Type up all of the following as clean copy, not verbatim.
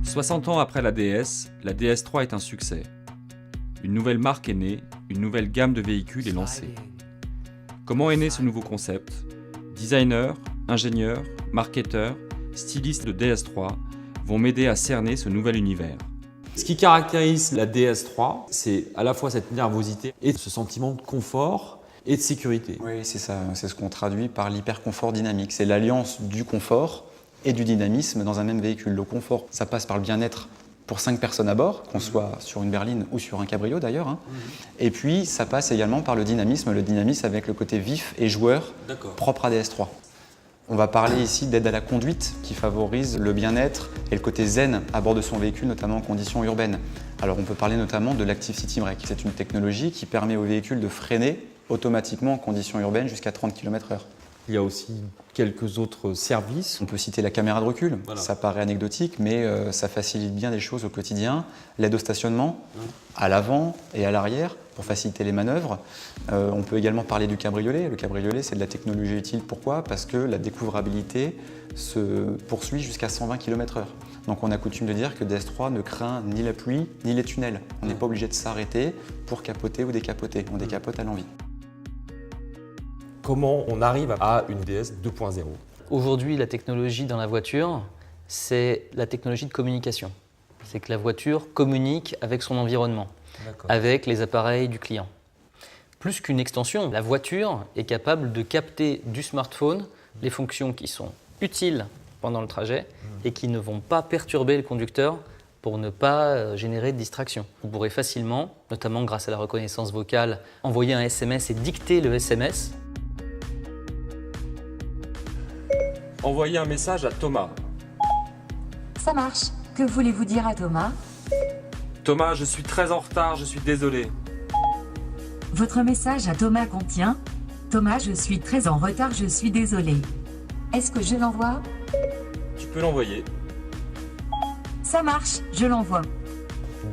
60 ans après la DS3 est un succès. Une nouvelle marque est née, une nouvelle gamme de véhicules est lancée. Comment est né ce nouveau concept ? Designers, ingénieurs, marketeurs, stylistes de DS3 vont m'aider à cerner ce nouvel univers. Ce qui caractérise la DS3, c'est à la fois cette nervosité et ce sentiment de confort et de sécurité. Oui, c'est ça. C'est ce qu'on traduit par l'hyperconfort dynamique. C'est l'alliance du confort et du dynamisme dans un même véhicule. Le confort, ça passe par le bien-être pour 5 personnes à bord, qu'on soit sur une berline ou sur un cabriolet d'ailleurs. Hein. Et puis, ça passe également par le dynamisme avec le côté vif et joueur propre à DS3. On va parler ici d'aide à la conduite qui favorise le bien-être et le côté zen à bord de son véhicule, notamment en conditions urbaines. Alors on peut parler notamment de l'Active City Brake. C'est une technologie qui permet au véhicule de freiner automatiquement en conditions urbaines jusqu'à 30 km/h. Il y a aussi quelques autres services. On peut citer la caméra de recul, Voilà. Ça paraît anecdotique, mais ça facilite bien des choses au quotidien. L'aide au stationnement, à l'avant et à l'arrière, pour faciliter les manœuvres. On peut également parler du cabriolet. Le cabriolet, c'est de la technologie utile. Pourquoi ? Parce que la découvrabilité se poursuit jusqu'à 120 km/h. Donc on a coutume de dire que DS3 ne craint ni la pluie, ni les tunnels. On n'est pas obligé de s'arrêter pour capoter ou décapoter. On décapote à l'envie. Comment on arrive à une DS 2.0 ? Aujourd'hui, la technologie dans la voiture, c'est la technologie de communication. C'est que la voiture communique avec son environnement, avec les appareils du client. Plus qu'une extension, la voiture est capable de capter du smartphone les fonctions qui sont utiles pendant le trajet et qui ne vont pas perturber le conducteur pour ne pas générer de distraction. Vous pourrez facilement, notamment grâce à la reconnaissance vocale, envoyer un SMS et dicter le SMS. Envoyer un message à Thomas. Ça marche. Que voulez-vous dire à Thomas ? Thomas, je suis très en retard, je suis désolé. Votre message à Thomas contient « Thomas, je suis très en retard, je suis désolé. Est-ce que je l'envoie ? Tu peux l'envoyer. Ça marche, je l'envoie. »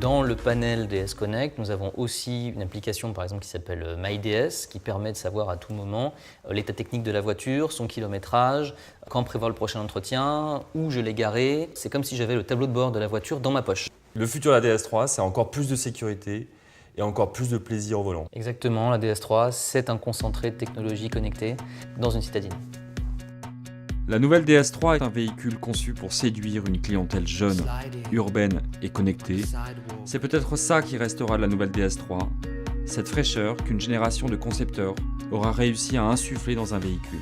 Dans le panel DS Connect, nous avons aussi une application par exemple qui s'appelle MyDS qui permet de savoir à tout moment l'état technique de la voiture, son kilométrage, quand prévoir le prochain entretien, où je l'ai garé. C'est comme si j'avais le tableau de bord de la voiture dans ma poche. Le futur de la DS3, c'est encore plus de sécurité et encore plus de plaisir au volant. Exactement, la DS3, c'est un concentré de technologie connectée dans une citadine. La nouvelle DS3 est un véhicule conçu pour séduire une clientèle jeune, urbaine et connectée. C'est peut-être ça qui restera de la nouvelle DS3, cette fraîcheur qu'une génération de concepteurs aura réussi à insuffler dans un véhicule.